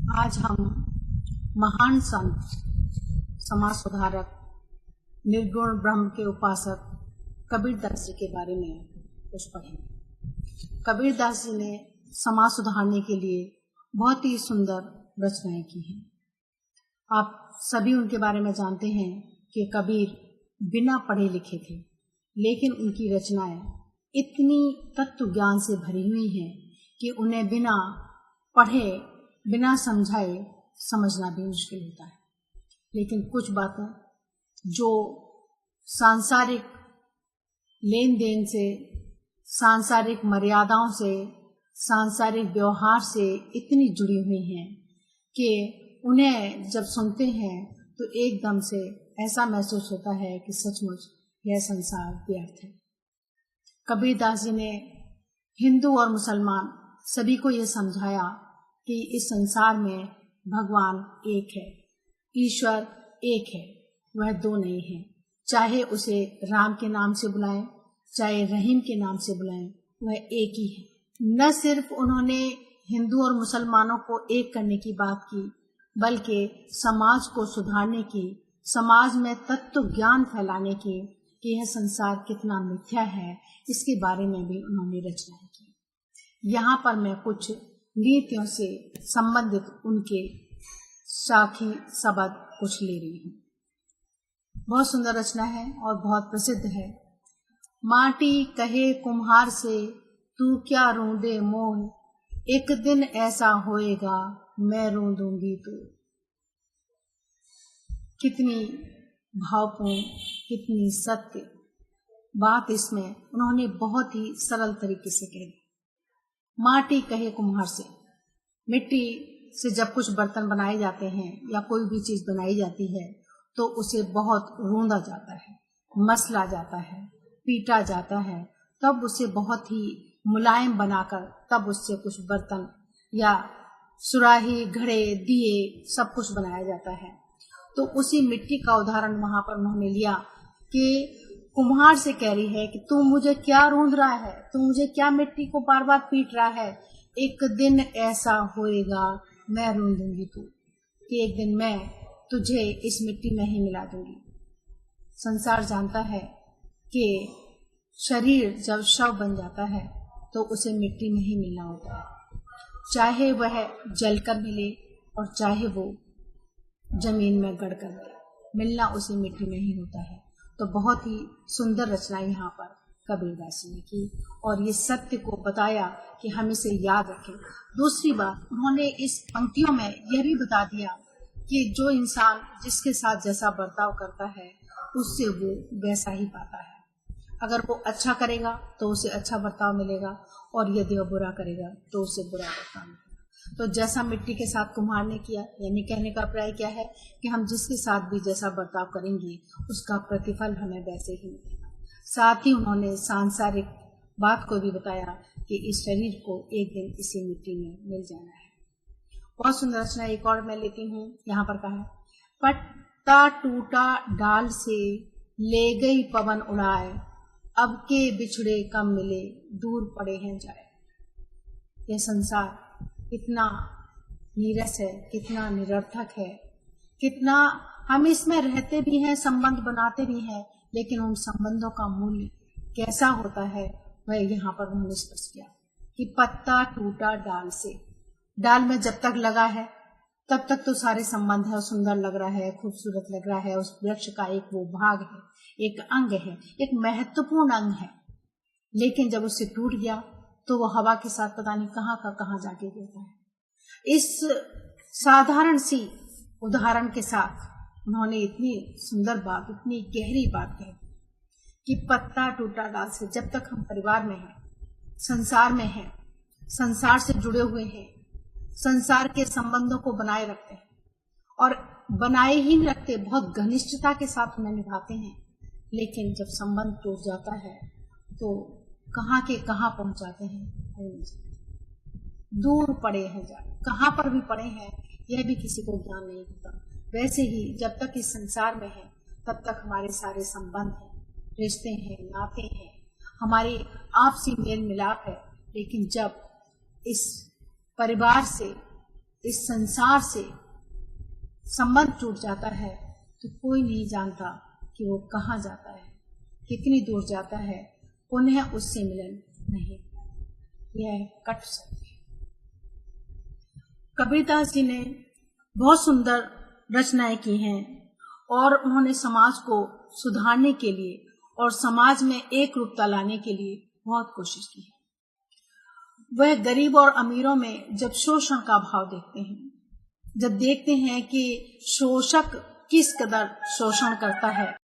आज हम महान संत, समाज सुधारक, निर्गुण ब्रह्म के उपासक कबीरदास जी के बारे में कुछ पढ़ेंगे। कबीरदास जी ने समाज सुधारने के लिए बहुत ही सुंदर रचनाएं की हैं। आप सभी उनके बारे में जानते हैं कि कबीर बिना पढ़े लिखे थे, लेकिन उनकी रचनाएं इतनी तत्व ज्ञान से भरी हुई हैं कि उन्हें बिना पढ़े, बिना समझाए समझना भी मुश्किल होता है। लेकिन कुछ बातें जो सांसारिक लेन देन से, सांसारिक मर्यादाओं से, सांसारिक व्यवहार से इतनी जुड़ी हुई हैं कि उन्हें जब सुनते हैं तो एकदम से ऐसा महसूस होता है कि सचमुच यह संसार व्यर्थ है। कबीरदास जी ने हिंदू और मुसलमान सभी को यह समझाया कि इस संसार में भगवान एक है, ईश्वर एक है, वह दो नहीं है। चाहे उसे राम के नाम से बुलाएं, चाहे रहीम के नाम से बुलाएं, वह एक ही है। न सिर्फ उन्होंने हिंदू और मुसलमानों को एक करने की बात की, बल्कि समाज को सुधारने की, समाज में तत्व ज्ञान फैलाने की कि यह संसार कितना मिथ्या है, इसके बारे में भी उन्होंने रचनाएं की। यहाँ पर मैं कुछ नीतियों से संबंधित उनके साखी शब्द कुछ ले रही हूँ। बहुत सुंदर रचना है और बहुत प्रसिद्ध है। माटी कहे कुम्हार से, तू क्या रूंदे मोह, एक दिन ऐसा होएगा मैं रूंदूंगी तू। कितनी भावपूर्ण, कितनी सत्य बात इसमें उन्होंने बहुत ही सरल तरीके से कही। माटी कहे कुम्हार से, मिट्टी से जब कुछ बर्तन बनाए जाते हैं या कोई भी चीज बनाई जाती है तो उसे बहुत रूंदा जाता है, मसला जाता है, पीटा जाता है, तब उसे बहुत ही मुलायम बनाकर तब उससे कुछ बर्तन या सुराही, घड़े, दिए सब कुछ बनाया जाता है। तो उसी मिट्टी का उदाहरण वहां पर उन्होंने लिया कि कुम्हार से कह रही है कि तू मुझे क्या रूंद रहा है, तू मुझे क्या मिट्टी को बार बार पीट रहा है, एक दिन ऐसा होएगा मैं रूंदूंगी तू, कि एक दिन मैं तुझे इस मिट्टी में ही मिला दूंगी। संसार जानता है कि शरीर जब शव बन जाता है तो उसे मिट्टी में ही मिलना होता है, चाहे वह जलकर मिले और चाहे वो जमीन में गड़कर मिलना उसे मिट्टी में ही होता है। तो बहुत ही सुंदर रचना यहाँ पर कबीरदास जी ने की और ये सत्य को बताया कि हम इसे याद रखें। दूसरी बात, उन्होंने इस पंक्तियों में यह भी बता दिया कि जो इंसान जिसके साथ जैसा बर्ताव करता है उससे वो वैसा ही पाता है। अगर वो अच्छा करेगा तो उसे अच्छा बर्ताव मिलेगा और यदि वो बुरा करेगा तो उसे बुरा बर्ताव मिलेगा। तो जैसा मिट्टी के साथ कुम्हार ने किया, यानी कहने का प्राय क्या है कि हम जिसके साथ भी जैसा बर्ताव करेंगे उसका प्रतिफल हमें वैसे ही मिलेगा। साथ ही उन्होंने सांसारिक बात को भी बताया कि इस शरीर को एक दिन इसी मिट्टी में मिल जाना है। बहुत सुंदर रचना एक और मैं लेती हूँ। यहाँ पर कहा है, पत्ता टूटा डाल से, ले गई पवन उड़ाए, अब के बिछड़े कम मिले, दूर पड़े हैं जाए। यह संसार कितना नीरस है, कितना निरर्थक है, कितना हम इसमें रहते भी हैं, संबंध बनाते भी हैं, लेकिन उन संबंधों का मूल्य कैसा होता है वह यहाँ पर उन्होंने स्पष्ट किया कि पत्ता टूटा डाल से। डाल में जब तक लगा है तब तक तो सारे संबंध है, सुंदर लग रहा है, खूबसूरत लग रहा है, उस वृक्ष का एक वो भाग है, एक अंग है, एक महत्वपूर्ण अंग है। लेकिन जब उससे टूट गया तो वो हवा के साथ पता नहीं कहाँ का कहाँ जाके गिरता है। इस साधारण सी उदाहरण के साथ उन्होंने इतनी सुंदर बात, इतनी गहरी बात कही कि पत्ता टूटा डाल से। जब तक हम परिवार में हैं, संसार में हैं, संसार से जुड़े हुए हैं, संसार के संबंधों को बनाए रखते हैं और बनाए ही नहीं रखते, बहुत घनिष्ठता के साथ उन्हें निभाते हैं, लेकिन जब संबंध टूट जाता है तो कहाँ के कहाँ पहुंच जाते हैं, दूर पड़े हैं जाए। कहाँ पर भी पड़े हैं यह भी किसी को ज्ञान नहीं होता। वैसे ही जब तक इस संसार में है तब तक हमारे सारे संबंध हैं, रिश्ते हैं, नाते हैं, हमारी आपसी मेल मिलाप है। लेकिन जब इस परिवार से इस संसार से संबंध टूट जाता है तो कोई नहीं जानता कि वो कहाँ जाता है, कितनी दूर जाता है, पुनः उससे मिलन नहीं। यह कट सत्य है। कबीरदास जी ने बहुत सुंदर रचनाएं की हैं और उन्होंने समाज को सुधारने के लिए और समाज में एक रूपता लाने के लिए बहुत कोशिश की है। वह गरीब और अमीरों में जब शोषण का भाव देखते हैं, जब देखते हैं कि शोषक किस कदर शोषण करता है,